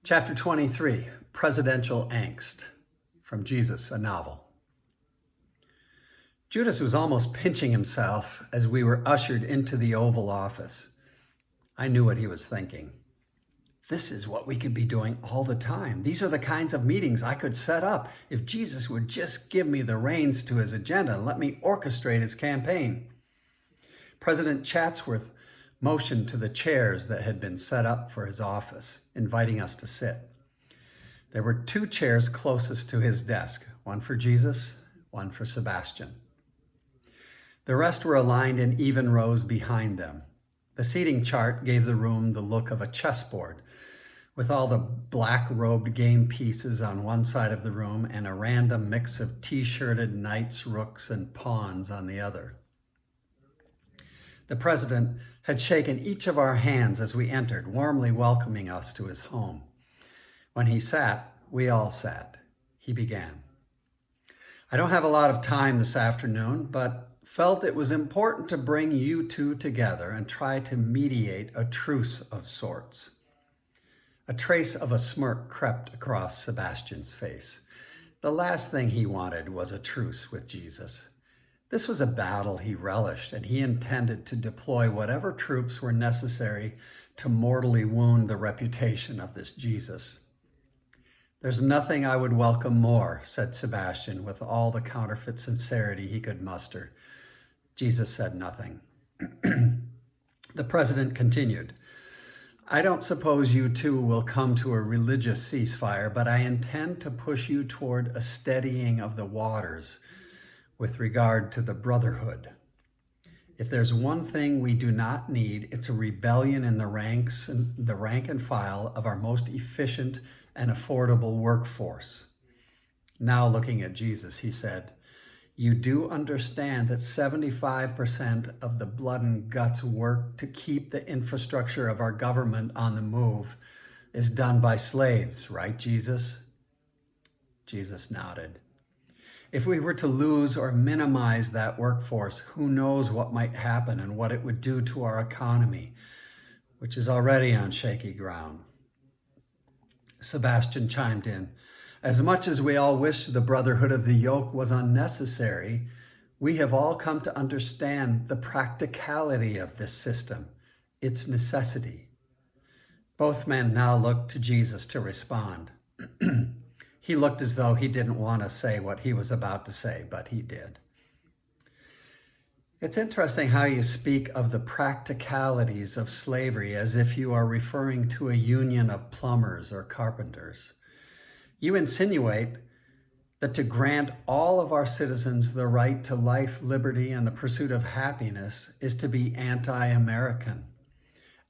Chapter 23, Presidential Angst, from Jesus, a novel. Judas was almost pinching himself as we were ushered into the Oval Office. I knew what he was thinking. This is what we could be doing all the time. These are the kinds of meetings I could set up if Jesus would just give me the reins to his agenda and let me orchestrate his campaign. President Chatsworth motioned to the chairs that had been set up for his office, inviting us to sit. There were two chairs closest to his desk, one for Jesus, one for Sebastian. The rest were aligned in even rows behind them. The seating chart gave the room the look of a chessboard, with all the black-robed game pieces on one side of the room and a random mix of t-shirted knights, rooks, and pawns on the other. The president had shaken each of our hands as we entered, warmly welcoming us to his home. When he sat, we all sat. He began. I don't have a lot of time this afternoon, but felt it was important to bring you two together and try to mediate a truce of sorts. A trace of a smirk crept across Sebastian's face. The last thing he wanted was a truce with Jesus. This was a battle he relished, and he intended to deploy whatever troops were necessary to mortally wound the reputation of this Jesus. There's nothing I would welcome more, said Sebastian with all the counterfeit sincerity he could muster. Jesus said nothing. The president continued, I don't suppose you two will come to a religious ceasefire, but I intend to push you toward a steadying of the waters with regard to the brotherhood. If there's one thing we do not need, it's a rebellion in the ranks and the rank and file of our most efficient and affordable workforce. Now looking at Jesus, he said, you do understand that 75% of the blood and guts work to keep the infrastructure of our government on the move is done by slaves, right, Jesus? Jesus nodded. If we were to lose or minimize that workforce, who knows what might happen and what it would do to our economy, which is already on shaky ground. Sebastian chimed in. As much as we all wish the brotherhood of the yoke was unnecessary, we have all come to understand the practicality of this system, its necessity. Both men now looked to Jesus to respond. He looked as though he didn't want to say what he was about to say, but he did. It's interesting how you speak of the practicalities of slavery as if you are referring to a union of plumbers or carpenters. You insinuate that to grant all of our citizens the right to life, liberty, and the pursuit of happiness is to be anti-American,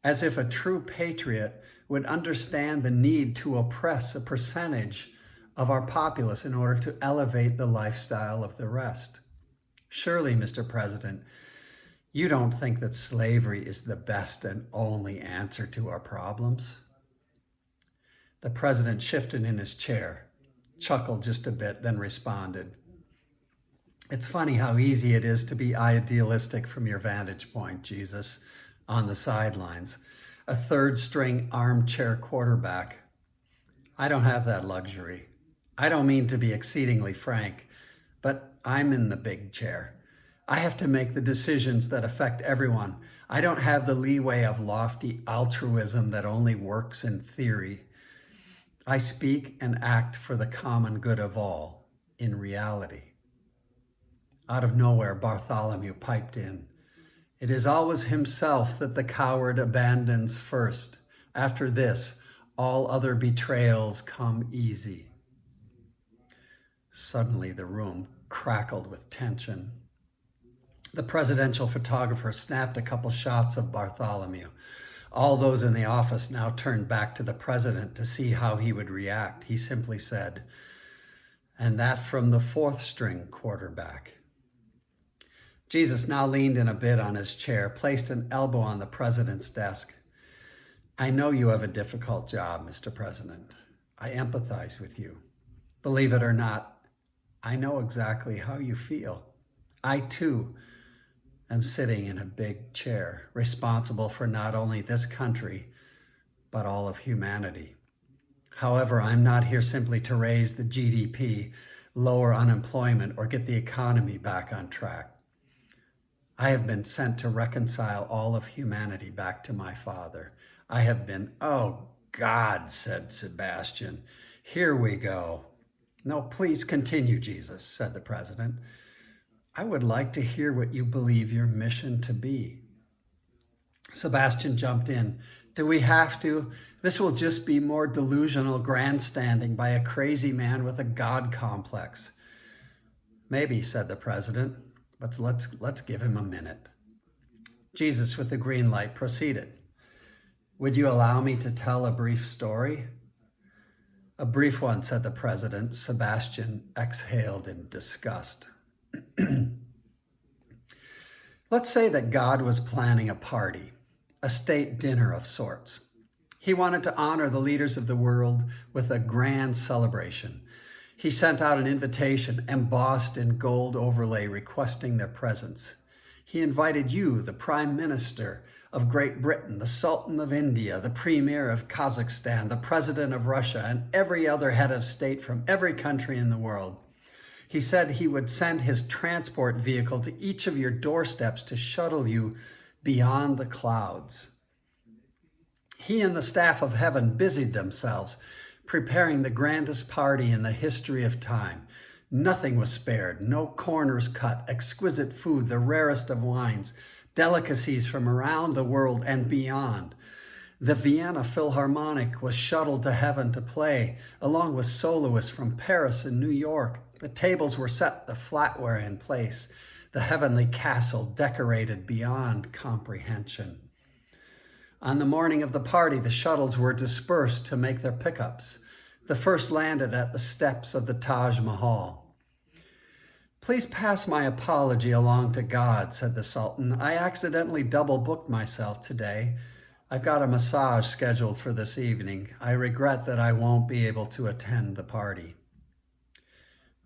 as if a true patriot would understand the need to oppress a percentage of our populace in order to elevate the lifestyle of the rest. Surely, Mr. President, you don't think that slavery is the best and only answer to our problems? The president shifted in his chair, chuckled just a bit, then responded. It's funny how easy it is to be idealistic from your vantage point, Jesus, on the sidelines, a third-string armchair quarterback. I don't have that luxury. I don't mean to be exceedingly frank, but I'm in the big chair. I have to make the decisions that affect everyone. I don't have the leeway of lofty altruism that only works in theory. I speak and act for the common good of all, in reality. Out of nowhere, Bartholomew piped in. It is always himself that the coward abandons first. After this, all other betrayals come easy. Suddenly, the room crackled with tension. The presidential photographer snapped a couple shots of Bartholomew. All those in the office now turned back to the president to see how he would react. He simply said, and that from the fourth-string quarterback. Jesus now leaned in a bit on his chair, placed an elbow on the president's desk. I know you have a difficult job, Mr. President. I empathize with you. Believe it or not, I know exactly how you feel. I, too, am sitting in a big chair, responsible for not only this country, but all of humanity. However, I'm not here simply to raise the GDP, lower unemployment, or get the economy back on track. I have been sent to reconcile all of humanity back to my Father. I have been, oh God, said Sebastian. Here we go. No, please continue, Jesus, said the president. I would like to hear what you believe your mission to be. Sebastian jumped in. Do we have to? This will just be more delusional grandstanding by a crazy man with a God complex. Maybe, said the president, but let's give him a minute. Jesus, with the green light, proceeded. Would you allow me to tell a brief story? A brief one, said the president. Sebastian exhaled in disgust. Let's say that God was planning a party, a state dinner of sorts. He wanted to honor the leaders of the world with a grand celebration. He sent out an invitation embossed in gold overlay requesting their presence. He invited you, the Prime Minister of Great Britain, the Sultan of India, the Premier of Kazakhstan, the President of Russia, and every other head of state from every country in the world. He said he would send his transport vehicle to each of your doorsteps to shuttle you beyond the clouds. He and the staff of heaven busied themselves, preparing the grandest party in the history of time. Nothing was spared, no corners cut, exquisite food, the rarest of wines, delicacies from around the world and beyond. The Vienna Philharmonic was shuttled to heaven to play, along with soloists from Paris and New York. The tables were set, the flatware in place, the heavenly castle decorated beyond comprehension. On the morning of the party, the shuttles were dispersed to make their pickups. The first landed at the steps of the Taj Mahal. Please pass my apology along to God, said the Sultan. I accidentally double-booked myself today. I've got a massage scheduled for this evening. I regret that I won't be able to attend the party.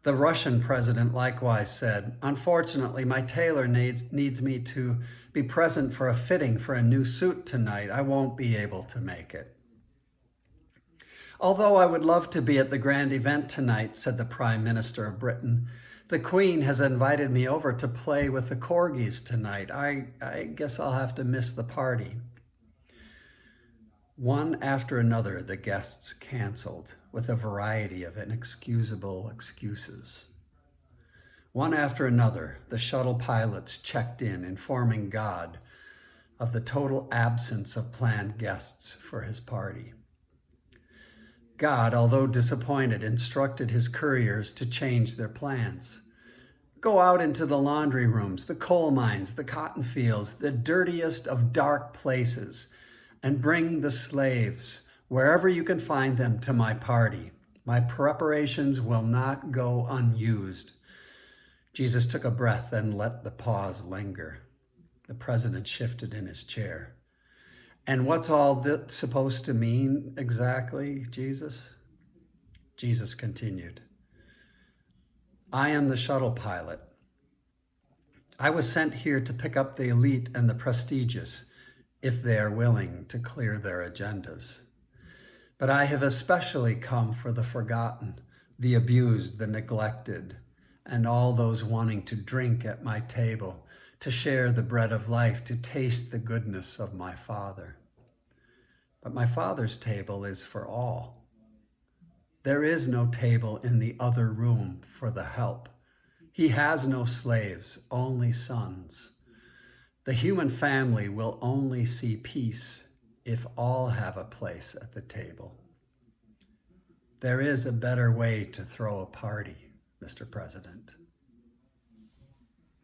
The Russian president likewise said, unfortunately, my tailor needs me to be present for a fitting for a new suit tonight. I won't be able to make it. Although I would love to be at the grand event tonight, said the Prime Minister of Britain, the Queen has invited me over to play with the corgis tonight. I guess I'll have to miss the party. One after another, the guests canceled with a variety of inexcusable excuses. One after another, the shuttle pilots checked in, informing God of the total absence of planned guests for his party. God, although disappointed, instructed his couriers to change their plans. Go out into the laundry rooms, the coal mines, the cotton fields, the dirtiest of dark places, and bring the slaves, wherever you can find them, to my party. My preparations will not go unused. Jesus took a breath and let the pause linger. The president shifted in his chair. And what's all this supposed to mean exactly, Jesus? Jesus continued. I am the shuttle pilot. I was sent here to pick up the elite and the prestigious, if they are willing to clear their agendas. But I have especially come for the forgotten, the abused, the neglected, and all those wanting to drink at my table, to share the bread of life, to taste the goodness of my Father. But my Father's table is for all. There is no table in the other room for the help. He has no slaves, only sons. The human family will only see peace if all have a place at the table. There is a better way to throw a party, Mr. President.